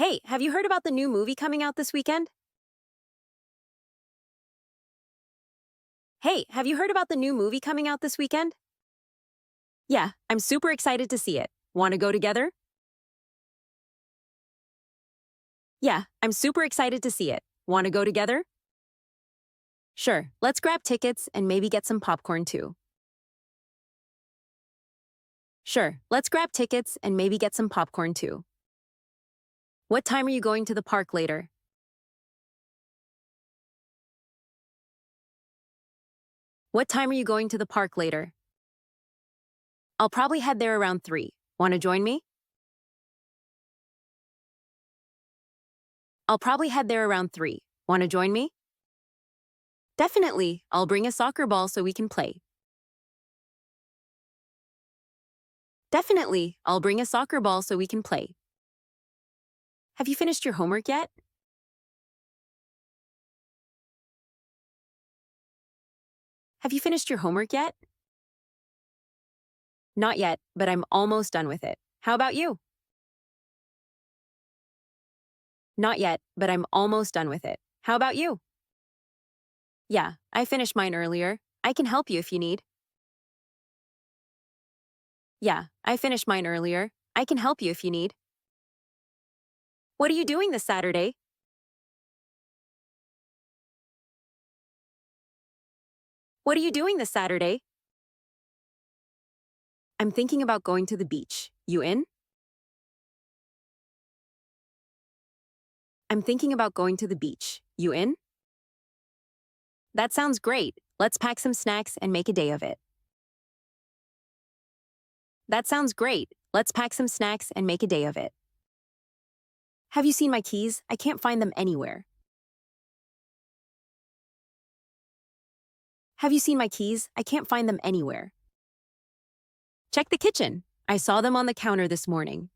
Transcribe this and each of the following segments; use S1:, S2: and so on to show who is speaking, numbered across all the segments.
S1: Hey, have you heard about the new movie coming out this weekend? Hey, have you heard about the new movie coming out this weekend? Yeah, I'm super excited to see it. Want to go together? Yeah, I'm super excited to see it. Want to go together? Sure, let's grab tickets and maybe get some popcorn too. Sure, let's grab tickets and maybe get some popcorn too. What time are you going to the park later? What time are you going to the park later? I'll probably head there around 3. Want to join me? I'll probably head there around 3. Want to join me? Definitely, I'll bring a soccer ball so we can play. Definitely, I'll bring a soccer ball so we can play. Have you finished your homework yet? Have you finished your homework yet? Not yet, but I'm almost done with it. How about you? Not yet, but I'm almost done with it. How about you? Yeah, I finished mine earlier. I can help you if you need. Yeah, I finished mine earlier. I can help you if you need. What are you doing this Saturday? What are you doing this Saturday? I'm thinking about going to the beach. You in? I'm thinking about going to the beach. You in? That sounds great. Let's pack some snacks and make a day of it. That sounds great. Let's pack some snacks and make a day of it. Have you seen my keys? I can't find them anywhere. Have you seen my keys? I can't find them anywhere. Check the kitchen. I saw them on the counter this morning.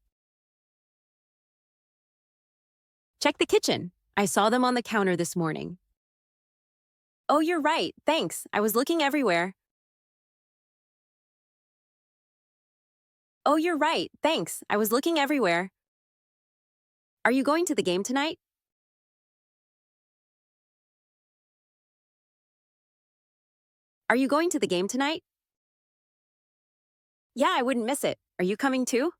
S1: Check the kitchen. I saw them on the counter this morning. Oh, you're right. Thanks. I was looking everywhere. Oh, you're right. Thanks. I was looking everywhere. Are you going to the game tonight? Are you going to the game tonight? Yeah, I wouldn't miss it. Are you coming too?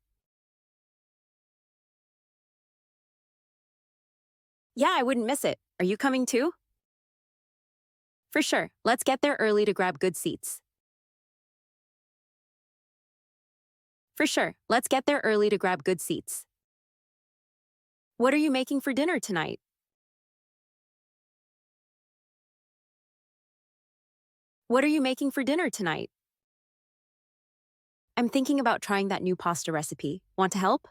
S1: Yeah, I wouldn't miss it. Are you coming too? For sure. Let's get there early to grab good seats. For sure. Let's get there early to grab good seats. What are you making for dinner tonight? What are you making for dinner tonight? I'm thinking about trying that new pasta recipe. Want to help?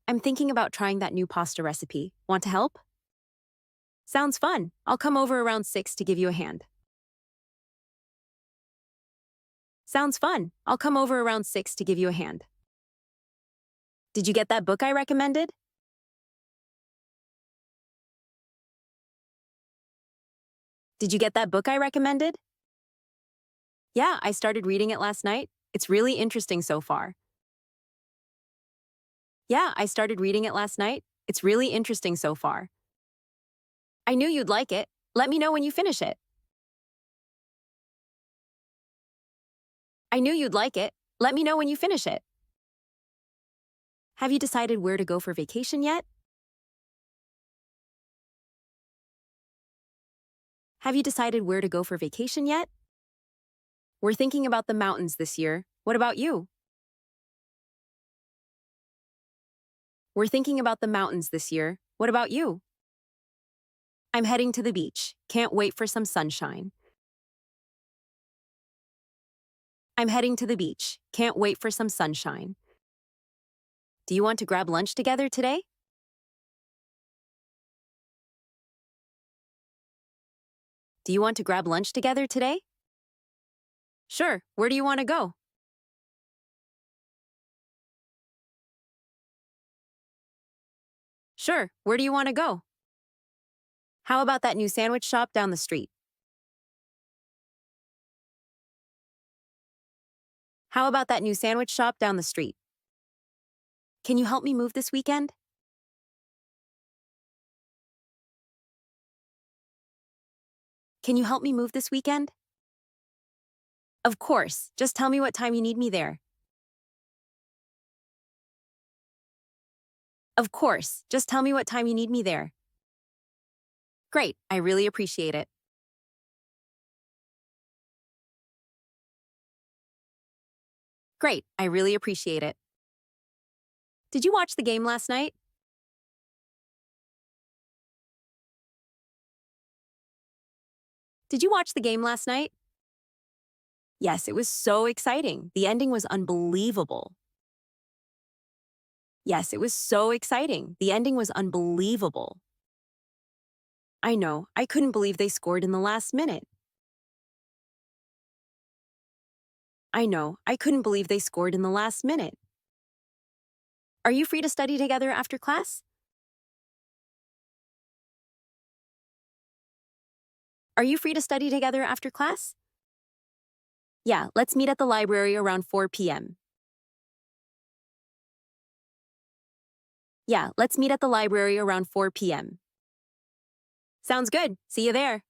S1: I'm thinking about trying that new pasta recipe. Want to help? Sounds fun. I'll come over around 6 to give you a hand. Sounds fun. I'll come over around 6 to give you a hand. Did you get that book I recommended? Did you get that book I recommended? Yeah, I started reading it last night. It's really interesting so far. Yeah, I started reading it last night. It's really interesting so far. I knew you'd like it. Let me know when you finish it. I knew you'd like it. Let me know when you finish it. Have you decided where to go for vacation yet? Have you decided where to go for vacation yet? We're thinking about the mountains this year. What about you? We're thinking about the mountains this year. What about you? I'm heading to the beach. Can't wait for some sunshine. I'm heading to the beach. Can't wait for some sunshine. Do you want to grab lunch together today? Do you want to grab lunch together today? Sure. Where do you want to go? Sure. Where do you want to go? How about that new sandwich shop down the street? How about that new sandwich shop down the street? Can you help me move this weekend? Can you help me move this weekend? Of course, just tell me what time you need me there. Of course, just tell me what time you need me there. Great, I really appreciate it. Great, I really appreciate it. Did you watch the game last night? Did you watch the game last night? Yes, it was so exciting. The ending was unbelievable. Yes, it was so exciting. The ending was unbelievable. I know, I couldn't believe they scored in the last minute. I know, I couldn't believe they scored in the last minute. Are you free to study together after class? Are you free to study together after class? Yeah, let's meet at the library around 4 p.m. Yeah, let's meet at the library around 4 p.m. Sounds good. See you there.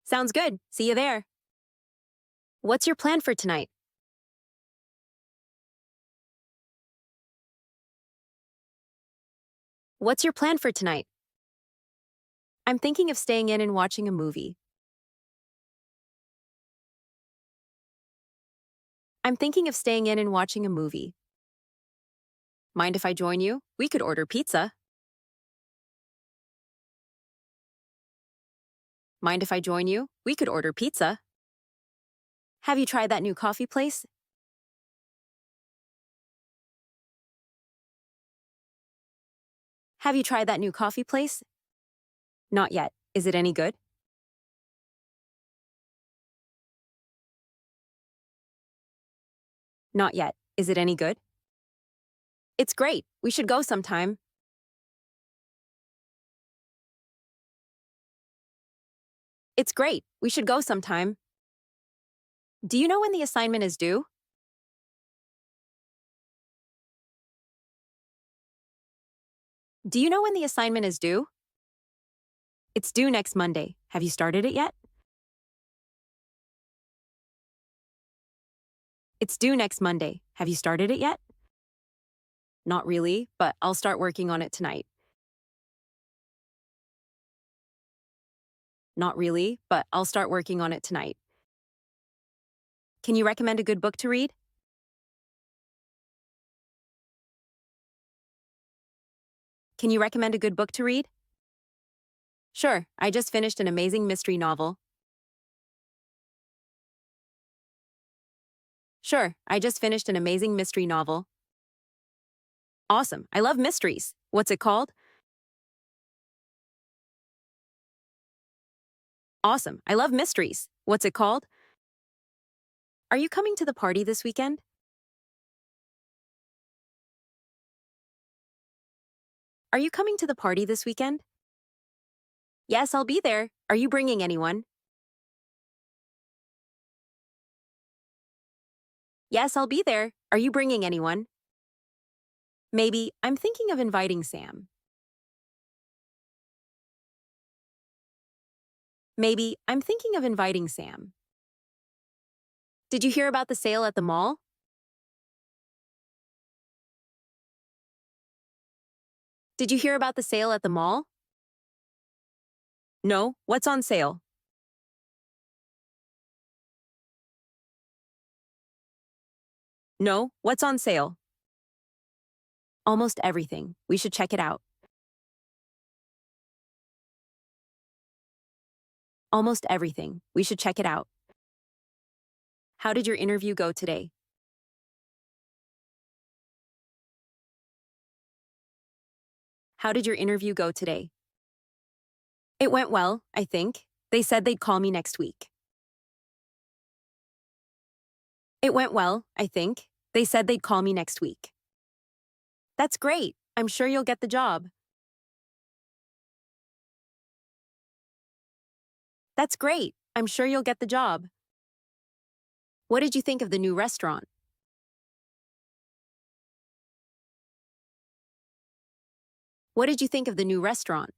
S1: Sounds good. See you there. What's your plan for tonight? What's your plan for tonight? I'm thinking of staying in and watching a movie. I'm thinking of staying in and watching a movie. Mind if I join you? We could order pizza. Mind if I join you? We could order pizza. Have you tried that new coffee place? Have you tried that new coffee place? Not yet. Is it any good? Not yet. Is it any good? It's great. We should go sometime. It's great. We should go sometime. Do you know when the assignment is due? Do you know when the assignment is due? It's due next Monday. Have you started it yet? It's due next Monday. Have you started it yet? Not really, but I'll start working on it tonight. Not really, but I'll start working on it tonight. Can you recommend a good book to read? Can you recommend a good book to read? Sure, I just finished an amazing mystery novel. Sure, I just finished an amazing mystery novel. Awesome, I love mysteries. What's it called? Awesome, I love mysteries. What's it called? Are you coming to the party this weekend? Are you coming to the party this weekend? Yes, I'll be there. Are you bringing anyone? Yes, I'll be there. Are you bringing anyone? Maybe. I'm thinking of inviting Sam. Maybe. I'm thinking of inviting Sam. Did you hear about the sale at the mall? Did you hear about the sale at the mall? No. What's on sale? No. What's on sale? Almost everything. We should check it out. Almost everything. We should check it out. How did your interview go today? How did your interview go today? It went well, I think. They said they'd call me next week. It went well, I think. They said they'd call me next week. That's great. I'm sure you'll get the job. That's great. I'm sure you'll get the job. What did you think of the new restaurant? What did you think of the new restaurant?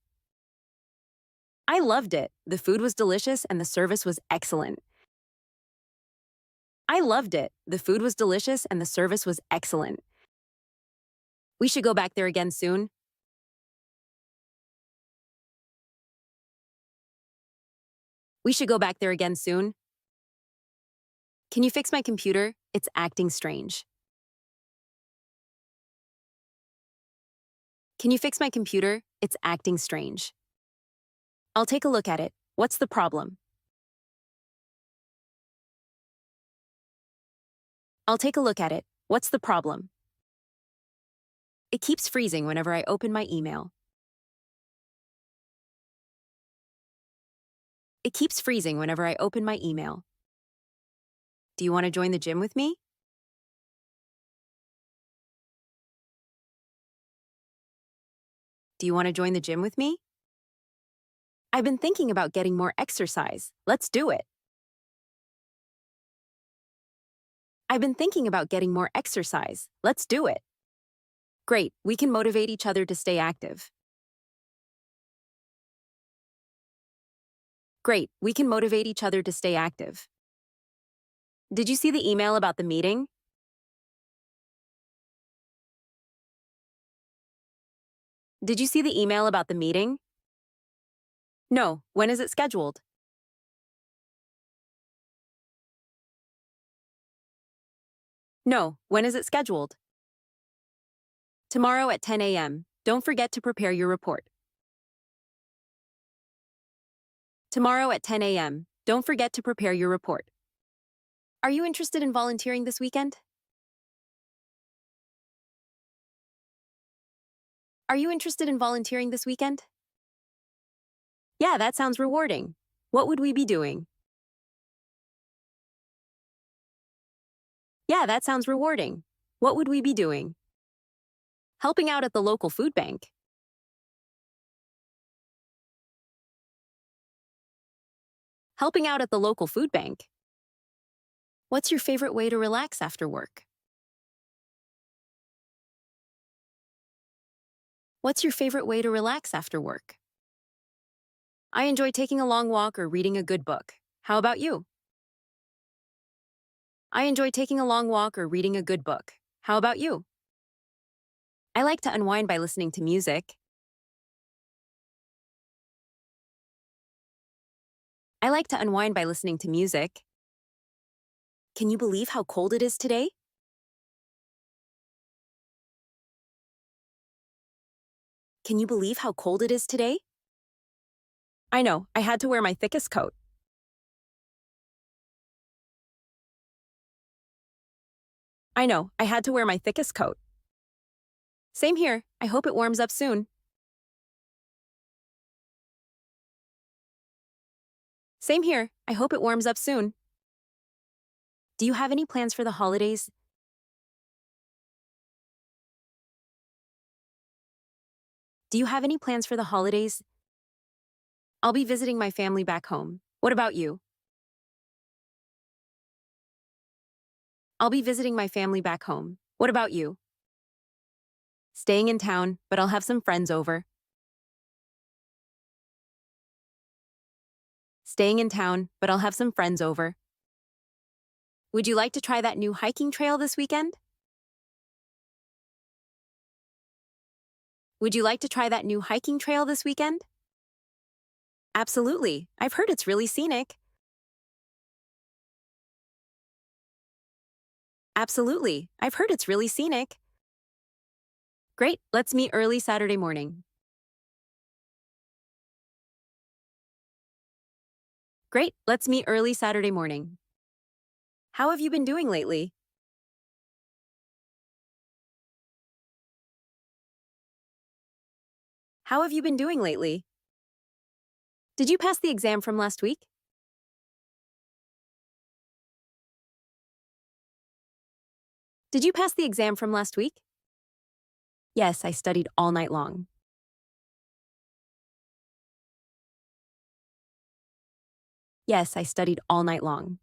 S1: I loved it. The food was delicious and the service was excellent. I loved it. The food was delicious and the service was excellent. We should go back there again soon. We should go back there again soon. Can you fix my computer? It's acting strange. Can you fix my computer? It's acting strange. I'll take a look at it. What's the problem? I'll take a look at it. What's the problem? It keeps freezing whenever I open my email. It keeps freezing whenever I open my email. Do you want to join the gym with me? Do you want to join the gym with me? I've been thinking about getting more exercise. Let's do it. I've been thinking about getting more exercise. Let's do it. Great, we can motivate each other to stay active. Great, we can motivate each other to stay active. Did you see the email about the meeting? Did you see the email about the meeting? No, when is it scheduled? No, when is it scheduled? Tomorrow at 10 a.m. Don't forget to prepare your report. Tomorrow at 10 a.m. Don't forget to prepare your report. Are you interested in volunteering this weekend? Are you interested in volunteering this weekend? Yeah, that sounds rewarding. What would we be doing? Yeah, that sounds rewarding. What would we be doing? Helping out at the local food bank. Helping out at the local food bank. What's your favorite way to relax after work? What's your favorite way to relax after work? I enjoy taking a long walk or reading a good book. How about you? I enjoy taking a long walk or reading a good book. How about you? I like to unwind by listening to music. I like to unwind by listening to music. Can you believe how cold it is today? Can you believe how cold it is today? I know, I had to wear my thickest coat. I know, I had to wear my thickest coat. Same here, I hope it warms up soon. Same here, I hope it warms up soon. Do you have any plans for the holidays? Do you have any plans for the holidays? I'll be visiting my family back home. What about you? I'll be visiting my family back home. What about you? Staying in town, but I'll have some friends over. Staying in town, but I'll have some friends over. Would you like to try that new hiking trail this weekend? Would you like to try that new hiking trail this weekend? Absolutely. I've heard it's really scenic. Absolutely. I've heard it's really scenic. Great, let's meet early Saturday morning. Great, let's meet early Saturday morning. How have you been doing lately? How have you been doing lately? Did you pass the exam from last week? Did you pass the exam from last week? Yes, I studied all night long. Yes, I studied all night long.